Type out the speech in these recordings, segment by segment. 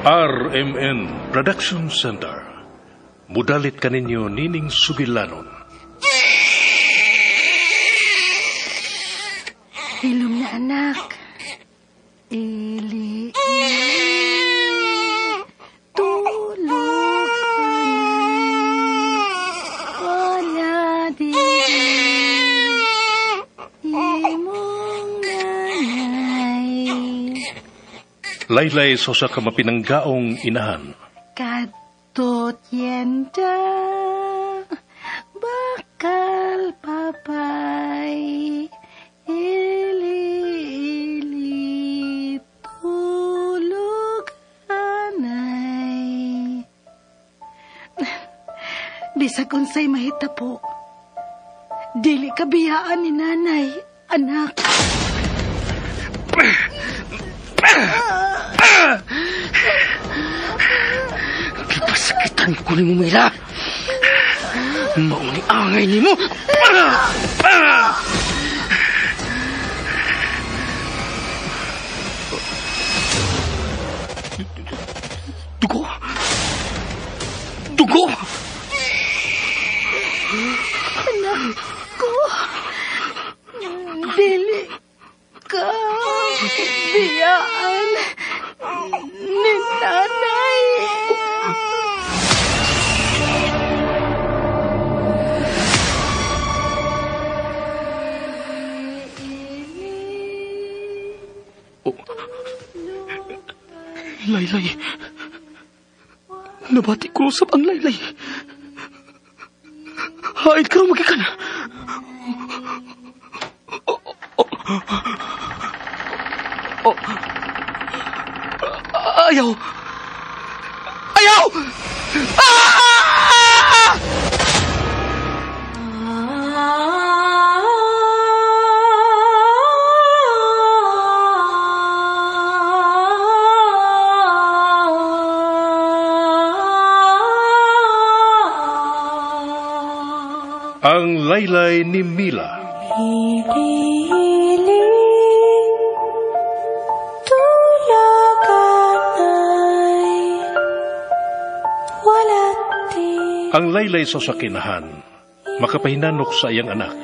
RMN Production Center. Mudalit kaninyo Nining Subilanon. Hilom na anak. Ili. Tulog wala di imong nanay. Laylay sa ka mapinanggaong inahan. Kadtot yenda bakal papay ili tulog anay. Bisag unsay mahita po, dili kabiyaan ni nanay, anak. Kipasakitan ko ni mo, Mila. Mauni angay ni mo. Dugo. Dugo. Anak ko, dili ka biyaan ni nanay. Laylay. Nabati ko sa ang Laylay. Haid ka magikan. Ayaw. Ayaw! Ah! Ang Laylay ni Mila. Ang Laylay sa sakinahan, makapahinanok sa iyang anak.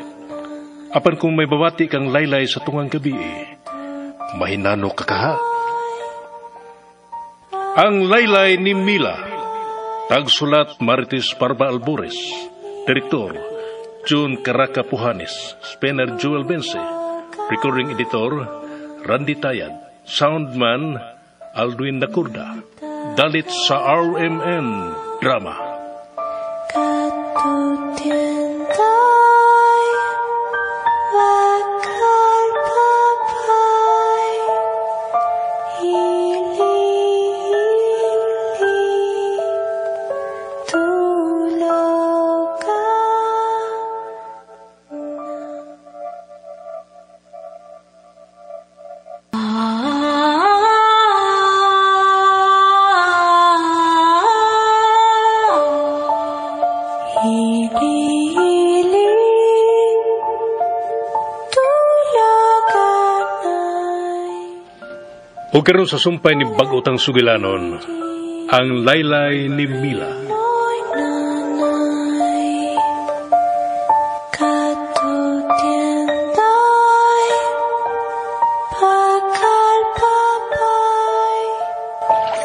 Apan kung may babati kang Laylay sa tungang gabi, mahinanok ka kaha. Ang Laylay ni Mila. Tagsulat Marites Parba Albores. Direktor June Caraca Pujanes. Spener Joel Bense. Recording Editor Randy Tayad. Soundman Aldwin Nacurda. Dalit sa RMN Drama. O karon sa sumpay ni Bagotang Sugilanon, ang Laylay ni Mila.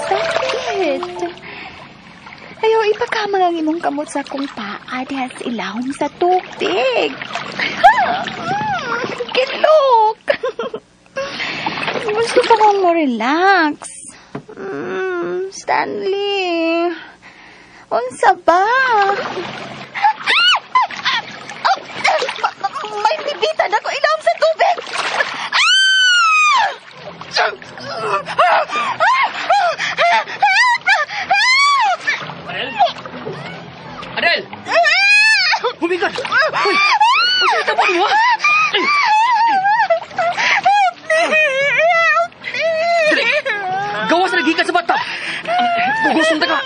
Sakit. Ayaw ipakamang ang imong kamot sa kong paa diha sa ilahom sa tubig. Kilok. Gusto ko kong mo-relax. Stanley. Unsa ba? May bibita na ko ilahom sa tubig. Adel! Humigan! Uy! Uy! Tama mo ha! Gawas lagi ka sa batap! Gugusong ka!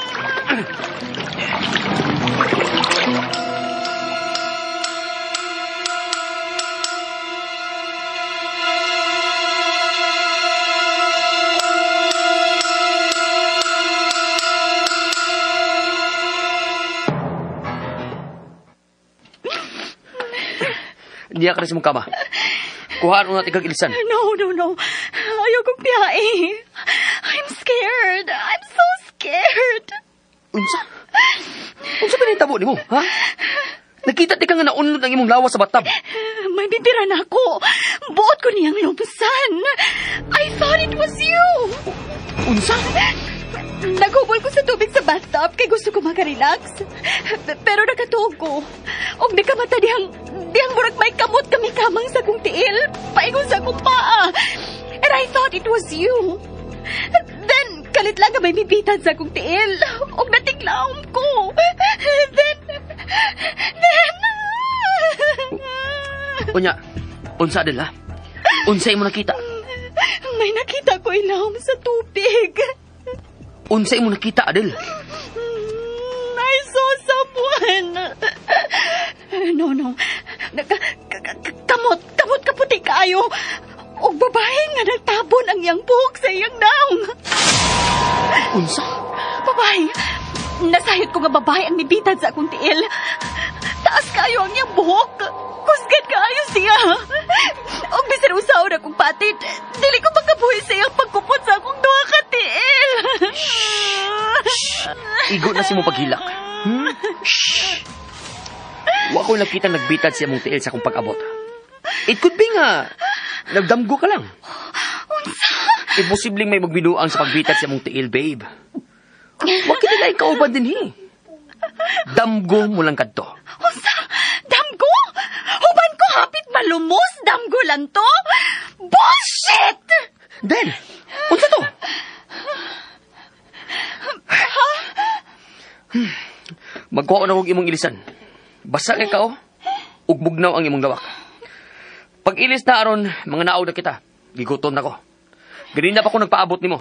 Diya ka rin sa mong kama. Kuhaan mo natin kag ilisan. No. Ayaw kong piyae. I'm scared. I'm so scared. Unsa? Unsa pinitabo ni mo, ha? Nakita di ka nga naunlod ang imong lawas sa batab. May bibiran ako. Buot ko niyang lumsan. I thought it was you. Unsa? Naghubol ko sa tubig sa bathtub kay gusto ko makarelax. Pero nakatuog ko. Og di ka mata dihang murag may kamot kami kamang sa kong tiil. Paingon sa kong paa. And I thought it was you. Then, kalit lang nga may bibitan sa kong tiil. Og natiglaom ko. Then... Unya, unsa Adel, ha? Unsay mo nakita? May nakita ko ilawom sa tubig. Unsay mo nakita, Adel? I saw someone. No. Kamot kaputi kayo. O babae nga nagtabon ang iyang buhok sa iyang daong. Unsa? Babae. Nasahit ko nga babae ang nibitan sa akong tiil. Taas kayo ang iyang buhok. Kusgan kaayo siya. O bisan usaw na kong patid. Dili ko magkabuhi sa iyang pagkupot sa akong duha ka tiil. Igo na si mo paghilak. Wa ko nakita nagbitad siya mong tiil sa akong pag-abot. It could be nga nagdamgo ka lang. Unsa? Imposibleng may magbinuang sa pagbitad siya mong tiil, babe. Wa kita na ikauban din, Damgo mo lang kadto. Unsa? Damgo? Huban ko hapit malumos, damgo lang to? Bullshit! Del, unsa to? Magkuha na huwag imong ilisan. Basa kay ka, ug bugnaw ang imong lawak. Pag ilis na aron, mga naaw na kita. Giguton na ko. Ganun na pa ko nagpaabot nimo.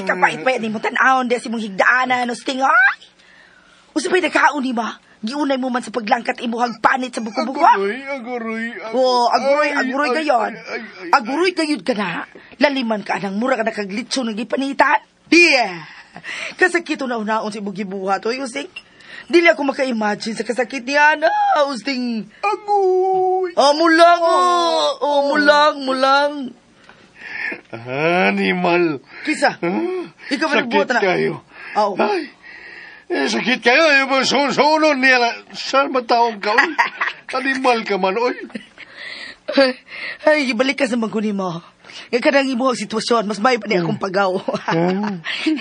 Kapait-pait ni mo tanawon di si mong higdaanan no sting ay. Usapay nagkaon ni ba? Giunay mo man sa paglangkat imuhang panit sa buko-buko. Aguroy. Oh, aguroy gayon. Aguroy gayud ka na. Laliman ka nang mura ka nakaglitso ng gipanitan. Yeah. Kasakito na unaon si mong gibuhat o using. Dili ako maka-imagine sa kasakit niya na usting. Agoy. Mulang. Animal. Kisa, ikaw ba nagbuhat na? Sakit kayo. Oo. Ay, sakit kayo. Yung mga sunod niya na. Saan mataong ka? Animal ka man, oy. Ay, ibalik ka sa magkuni mo. Yung kanang imuhang sitwasyon, mas may pa niya akong pagaw.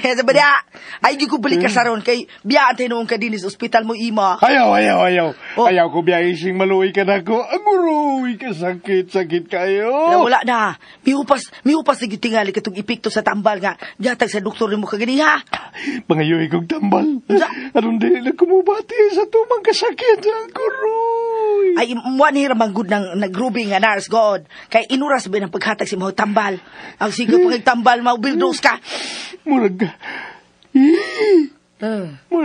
Kaya sabi niya, ay, di ko balik ka sa ron, kay biyaan tayo noong ka din sa ospital mo, ima. Ayaw. Oh. Ayaw ko biyahe sing maluwi ka na ko. Aguroy ka, sakit kayo. Ya, wala na. Mihupas na gitingali katong ipikto sa tambal nga. Gatag sa doktor mo kagani, ha? Mga yoy kong tambal. Anong dili na kumubati sa tumang kasakit. Aguroy. Ay, muan hiramang good ng nagrubing nga nurse, God. Kay inuras ba ng paghatag si mga tambal. Ang sige pag nagtambal, maubildos ka. Murag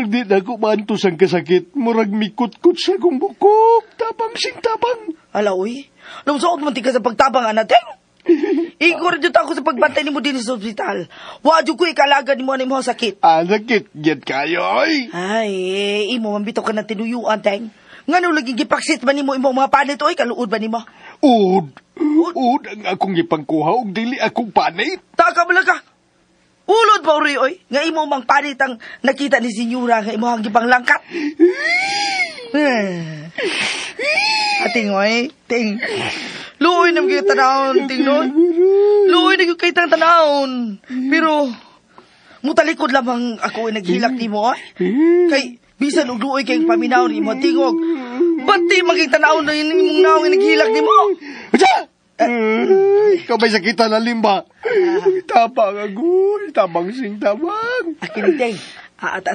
di na ko maantos ang kasakit. Murag mikot-kot sa kong bukok. Tabang sing tabang. Ala, uy. Lumsuot mo ka sa pagtabang, anating. Igor dito ako sa pagbantay ni mo din sa ospital. Wadyo ko ikalaga ni mo sakit. Sakit. Get kayo, oy. Ay, imo, mambito ka na tinuyuan, teng. Nga nung laging gipaksit ba ni mo imo mga panit, oy, kaluod ba ni mo? Ud ang akong ipangkuha ug dili akong panit. Taka bala ka. Ulod pa uri, oy. Nga imo mang panit ang nakita ni Senyora nga imo hang gipang langkat. Ating, oy. Ting. Luoy na mga tanahon, ting, no? Luoy na yung kaitang tanahon. Pero, mutalikod lamang ako ay naghilak ni mo, oy. Kay, bisan og luoy kayong paminaw ni mo, tingog. Ba't di maging tanahon na yung mong naong ay naghilak ni mo? Ikaw may sakitan na limba. Tabang agoy. Tabang sing tabang. Akin, ting.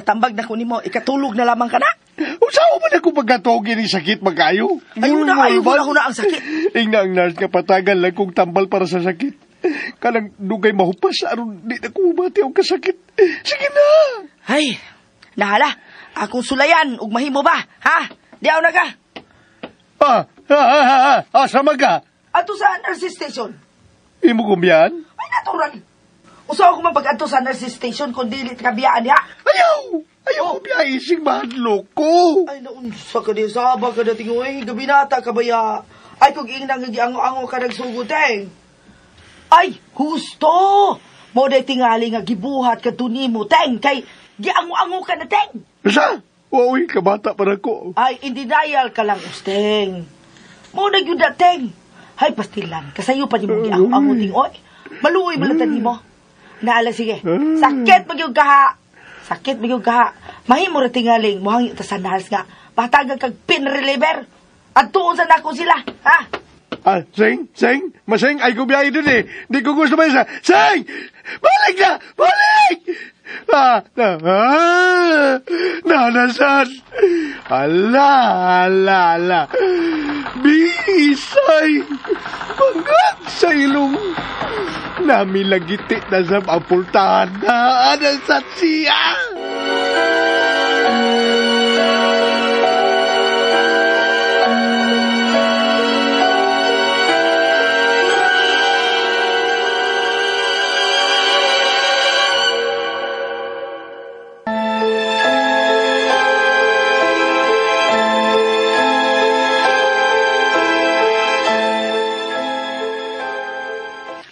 Tambag na ko ni mo, ikatulog na lamang ka na. Usaw man ako pagkatogin ni sakit magayo. Ayun na ang sakit. Ingna ang nurse nga patagal lang kong tambal para sa sakit. Kanang dugay mahupas aron di na kumati ang kasakit. Sige na. Ay, nahala. Akong sulayan, ug mahimo ba? Ha? Diaw na ka. Sama ka. Ato sa nurse station. Imo kumbiyan? Ay, natural. Usaw ko man pag ato sa nurse station kung dilit kabiyaan niya. Ayaw biya ising mahadlok ko. Ay, naunsa ka di. Saba ka dating, uy. Gabinata ka ba ya? Ay, kung inang nagiango-ango ka nagsuguteng. Ay, husto! Mo day tingali nga gibuhat ka tunimo, teng. Kay, giango-ango ka na, teng. Sa? Uy, kabata para ko. Ay, in denial ka lang, usteng. Mo na yun na, teng. Ay, pastilan. Kasayo pa ni mo giango-ango, ting, oy. Maluoy malatan ni mo. Naala, sige. Sakit magyug kaha. Sakit magyug kaha. Mahimo ra tingaling, muhang ita sa nahas nga. Patagan kag pin reliever. At tuon sa nako sila, ha? Sing, masing, ay ko biyahe dun eh. Di ko gusto ba isa. Sing! Balik na! Balik! Nanasan! Ala. Bisay! Pangag sa ilong. Namilagiti na sa apultahan na anang sa siya.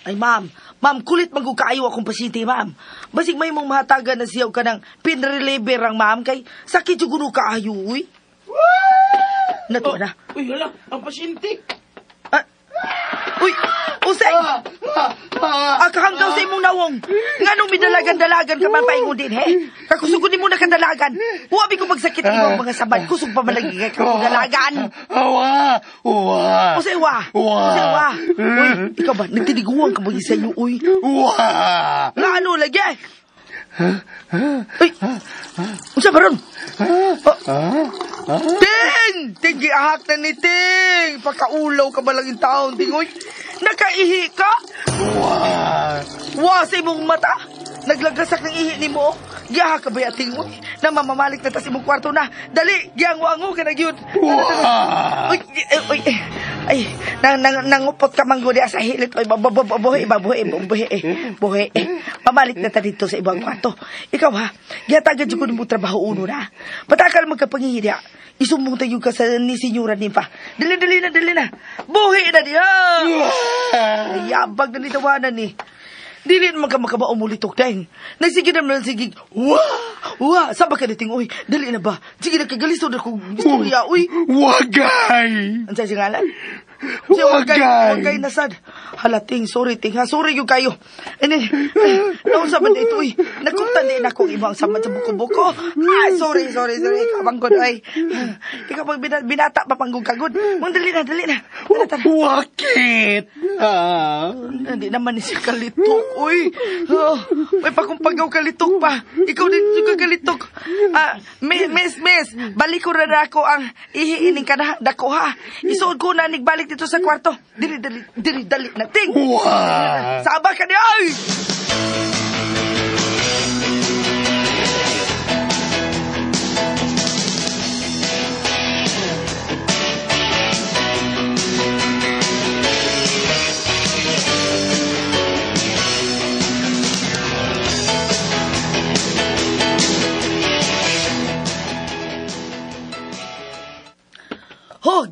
Ay, ma'am, kulit magkukaayo akong pasyente, ma'am. Basig may mong mahatagan na siyaw ka ng pin reliever ang ma'am, kay sakit yung guno kaayo, uy. Nato na. Uy, hala, ang pasyente. Uy, usay! Kakanggaw sa imong nawong. Nga nung midalagan-dalagan ka man paingon din, he? Kakusugon mo na kadalagan. Huwabi ko magsakit ang imong mga sabad. Kusog pa malagigay ka kong dalagan. Usay, wa. Uy, ikaw ba, nagtiniguan ka ba sa iyo, uy? Nga ano, lagi? Uy, unsa ba ron? Ting, giahak na ni Ting. Pagkaulaw ka ba lang yung taon, Ting, uy? Nakaihi ka? Sa imong mata? Naglagasak ng ihi ni mo? Giahak ka ba yung Ting, uy? Na mamamalik na tas imong kwarto na. Dali, giango-ango ka na yun. Ay, nangupot ka mangguli sa hilit. Oy, buhi. Mamalik na ta dito sa ibang kwarto. Ikaw ha, giyatagan dyan ko mo trabaho uno na. Patakal magkapangihidya. Isumong tayo ka sa ni senyora ni pa. Dali na. Buhi na diha. Yabag na nitawanan ni. Dili naman ka makaba-umulitok, Teng. Nagsige naman sige. Saba ka nating, uy. Dali na ba? Sige na kagalisto na kong istorya, uy. Wagay! Ang sa'yo ngalan? Wagay nasad. Ting, sorry, Ting, ha? Sorry yung kayo. Naunsa man ito, uy. Nagkuntan din akong ibang samad sa buko-buko. Sorry. Kabanggod, ay. Ikaw pag binata pa panggong kagod. Dali na. Wakit! Hindi naman siya kalitok, uy. May pakumpagaw kalitok pa. Ikaw din yung kalitok. Miss, balik ko na ako ang ihiining ka na dako, ha. Isuod ko na nigbalik dito sa kwarto. Dili na, Ting. Saba ka niya, ay!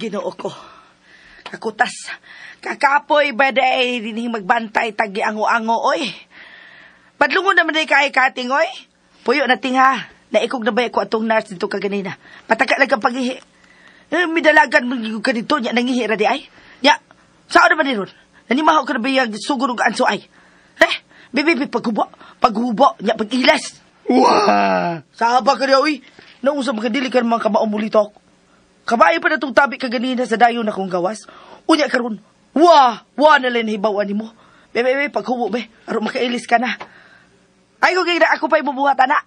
Ginoo ko. Kakutas. Kakapoy ba day dinhi magbantay tagi ango-ango, oy. Padlungon naman day kay kating, oy. Puyo na ting, ha. Naikog na ba ko atong nurse dito kaganina. Pataka lang kang paghihi. Midalagan mo ka dito, nya nangihi ra di ay. Nya, saan naman ni ron? Nanimahaw ka na ba yung sugurog anso ay? Bibi, paghubo, nya pag-ilas. Saba ka niya, oy. Nausap ka dili ka naman kamaumulitok. Kabayo pa na itong tabi kaganina sa dayon akong gawas. Unya karon, na lang hibawan ni mo. Be, paghubo, be. Aron makailis ka na. Ay, kung ako pa ibubuhatan na.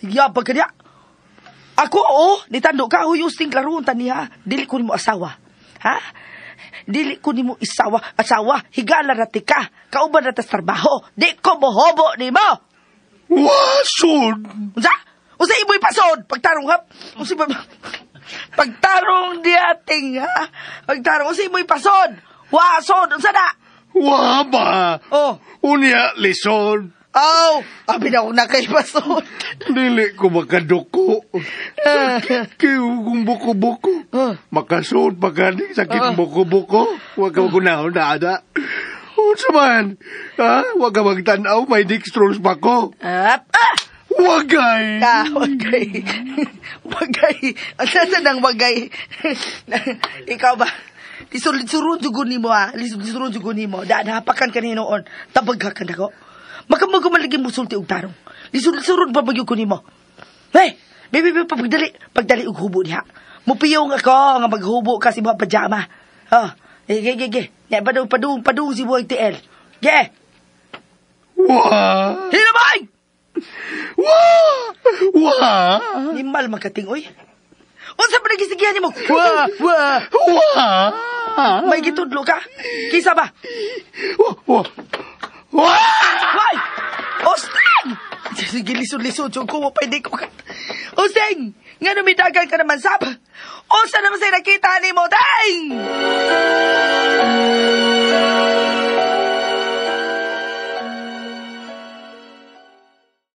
Yabag ka niya. Ako, nitando ka, huyusting klaroon taniha. Dili ko ni mo asawa. Ha? Dili ko ni mo asawa. Higala rati ka. Kauban na tas trabaho. Di ko mohobo ni mo. Wasod! Unsa imo'y pasod? Pagtarong, ha? Pagtarong diating, ha? Pagtarong, unsa imo'y pasod? Wasod, unsa na? Waba! Oh. Unya, lison. Abi na akong nakaipasod. Dili ko makaduko. Sakit kayo kung buko-buko. Makasud pa gani, sakit buko-buko. Huwag ka magunahon na ada. Unsa man? Huwag ka magtanaw, may dextrose pa ko. Wagay! Wagay. Ang sasa ng wagay. Ikaw ba? Lisurun jugo ni mo, ha? Lisurun jugo ni mo. Hapakan ka ni noon. Tabaghakan ako. Makamagumalikin mo sulti og tarong. Lisurun pa bagyo ko ni mo. Hey! Bebe, pagdali og hubo niya. Mupiyong ako nga maghubo kasi mga pajama. Ge. Padung si Boy TL. Ge! Wah! Hinabay! Wah! Nimal magkating, oy. Unsa pa nagisigihan niyo mo? Wah! May gitudlo ka? Kisa ba? Wah! Why? Osteng! Sige, lisod-lisod. Yung kumo, pwede ko ka. Osteng! Nga numidagan ka naman, Sab. O, saan naman sa'yo nakita ni mo, Teng?